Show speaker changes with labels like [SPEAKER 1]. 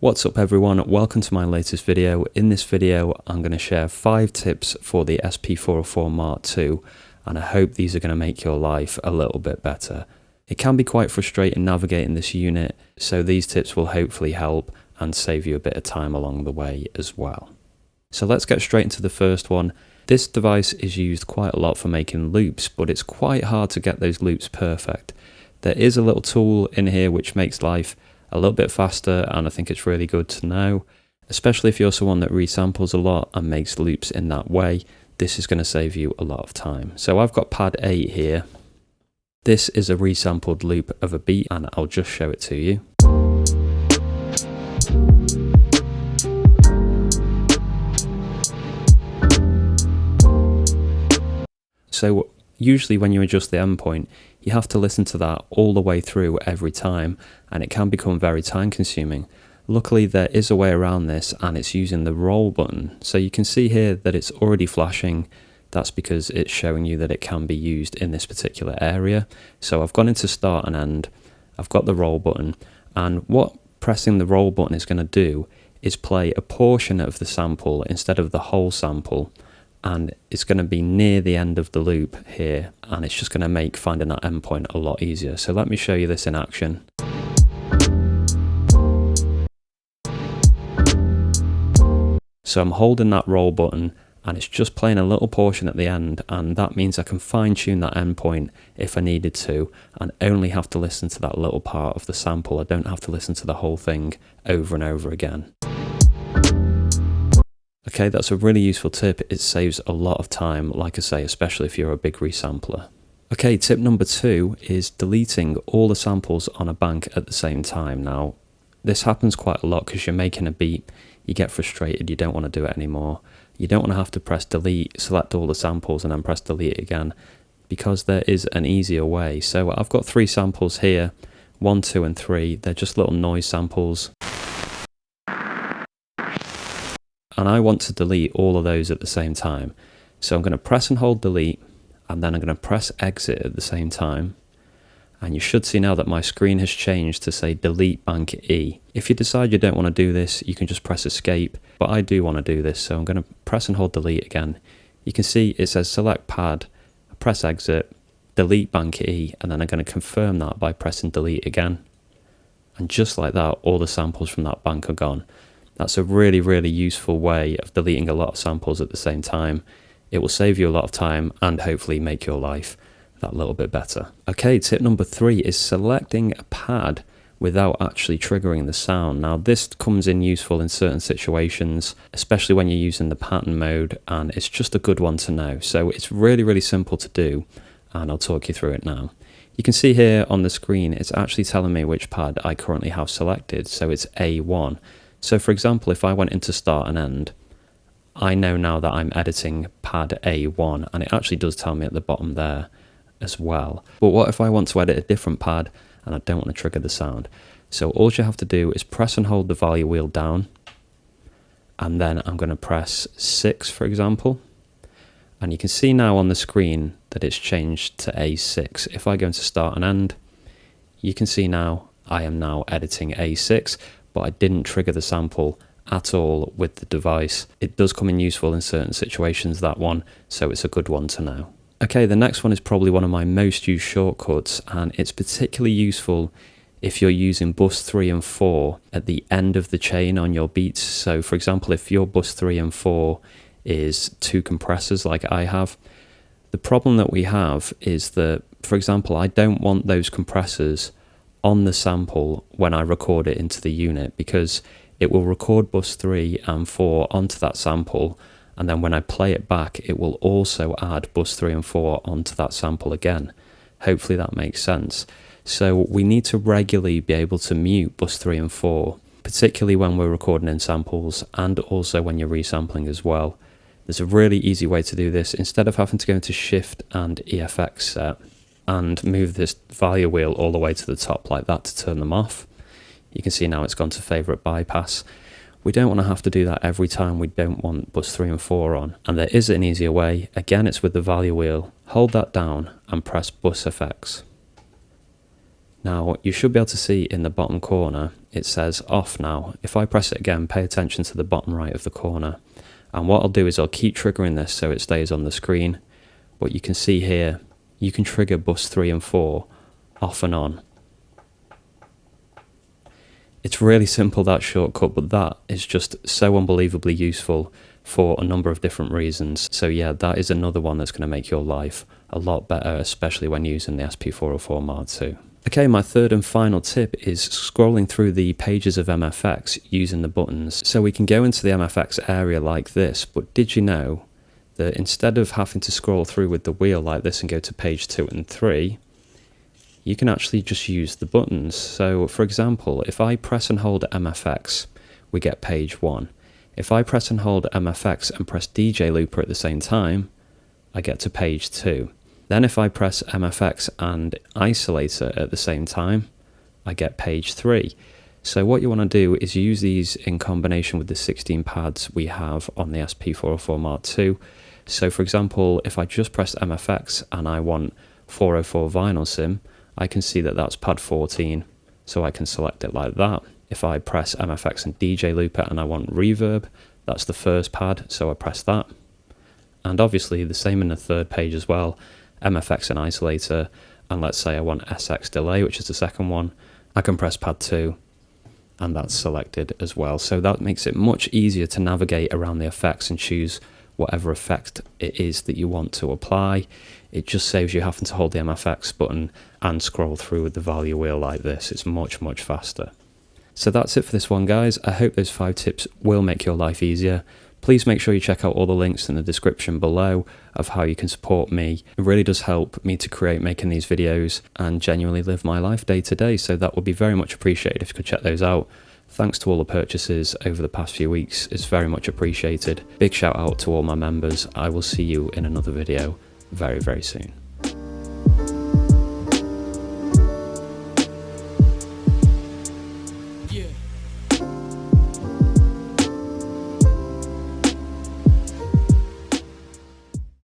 [SPEAKER 1] What's up everyone, welcome to my latest video. In this video I'm going to share 5 tips for the SP404-MK2 and I hope these are going to make your life a little bit better. It can be quite frustrating navigating this unit, so these tips will hopefully help and save you a bit of time along the way as well. So let's get straight into the first one. This device is used quite a lot for making loops, but it's quite hard to get those loops perfect. There is a little tool in here which makes life a little bit faster, and I think it's really good to know, especially if you're someone that resamples a lot and makes loops in that way. This is going to save you a lot of time. So I've got pad 8 here. This is a resampled loop of a beat and I'll just show it to you. So usually when you adjust the endpoint, you have to listen to that all the way through every time, and it can become very time consuming. Luckily there is a way around this, and it's using the roll button. So you can see here that it's already flashing. That's because it's showing you that it can be used in this particular area. So I've gone into start and end, I've got the roll button, and what pressing the roll button is going to do is play a portion of the sample instead of the whole sample. And it's going to be near the end of the loop here, and it's just going to make finding that endpoint a lot easier. So let me show you this in action. So I'm holding that roll button and it's just playing a little portion at the end, and that means I can fine tune that endpoint if I needed to and only have to listen to that little part of the sample. I don't have to listen to the whole thing over and over again. Okay, that's a really useful tip. It saves a lot of time, like I say, especially if you're a big resampler. Okay, tip number 2 is deleting all the samples on a bank at the same time. Now, this happens quite a lot because you're making a beat, you get frustrated, you don't want to do it anymore. You don't want to have to press delete, select all the samples and then press delete again, because there is an easier way. So I've got 3 samples here, 1, 2 and 3. They're just little noise samples. And I want to delete all of those at the same time. So I'm going to press and hold delete, and then I'm going to press exit at the same time. And you should see now that my screen has changed to say delete bank E. If you decide you don't want to do this, you can just press escape, but I do want to do this, so I'm going to press and hold delete again. You can see it says select pad, press exit, delete bank E, and then I'm going to confirm that by pressing delete again. And just like that, all the samples from that bank are gone. That's a really, really useful way of deleting a lot of samples at the same time. It will save you a lot of time and hopefully make your life that little bit better. Okay, tip number 3 is selecting a pad without actually triggering the sound. Now this comes in useful in certain situations, especially when you're using the pattern mode, and it's just a good one to know. So it's really, really simple to do, and I'll talk you through it now. You can see here on the screen, it's actually telling me which pad I currently have selected, so it's A1. So for example, if I went into start and end, I know now that I'm editing pad A1, and it actually does tell me at the bottom there as well. But what if I want to edit a different pad and I don't want to trigger the sound? So all you have to do is press and hold the value wheel down, and then I'm going to press 6 for example, and you can see now on the screen that it's changed to A6. If I go into start and end, you can see now I am now editing A6, but I didn't trigger the sample at all with the device. It does come in useful in certain situations, that one, so it's a good one to know. Okay, the next one is probably one of my most used shortcuts, and it's particularly useful if you're using bus 3 and 4 at the end of the chain on your beats. So for example, if your bus 3 and 4 is 2 compressors like I have, the problem that we have is that, for example, I don't want those compressors on the sample when I record it into the unit, because it will record bus 3 and 4 onto that sample, and then when I play it back it will also add bus 3 and 4 onto that sample again. Hopefully that makes sense. So we need to regularly be able to mute bus 3 and 4, particularly when we're recording in samples and also when you're resampling as well. There's a really easy way to do this. Instead of having to go into Shift and EFX set and move this value wheel all the way to the top like that to turn them off, you can see now it's gone to favorite bypass. We don't want to have to do that every time we don't want bus 3 and 4 on, and there is an easier way. Again, it's with the value wheel. Hold that down and press bus FX. Now you should be able to see in the bottom corner it says off now. If I press it again, pay attention to the bottom right of the corner, and what I'll do is I'll keep triggering this so it stays on the screen, but you can see here you can trigger bus 3 and 4 off and on. It's really simple, that shortcut, but that is just so unbelievably useful for a number of different reasons. So yeah, that is another one that's going to make your life a lot better, especially when using the SP404-MK2. Okay, my third and final tip is scrolling through the pages of MFX using the buttons. So we can go into the MFX area like this, but did you know that instead of having to scroll through with the wheel like this and go to page 2 and 3, you can actually just use the buttons. So for example, if I press and hold MFX, we get page 1. If I press and hold MFX and press DJ Looper at the same time, I get to page 2. Then if I press MFX and Isolator at the same time, I get page 3. So what you want to do is use these in combination with the 16 pads we have on the SP404-MK2. So for example, if I just press MFX and I want 404 vinyl sim, I can see that that's pad 14, so I can select it like that. If I press MFX and DJ Looper and I want reverb, that's the first pad, so I press that. And obviously the same in the third page as well, MFX and Isolator, and let's say I want SX delay, which is the second one, I can press pad 2 and that's selected as well. So that makes it much easier to navigate around the effects and choose whatever effect it is that you want to apply. It just saves you having to hold the MFX button and scroll through with the value wheel like this. It's much, much faster. So that's it for this one, guys. I hope those 5 tips will make your life easier. Please make sure you check out all the links in the description below of how you can support me. It really does help me to create making these videos and genuinely live my life day to day. So that would be very much appreciated if you could check those out. Thanks to all the purchases over the past few weeks. It's very much appreciated. Big shout out to all my members. I will see you in another video very, very soon.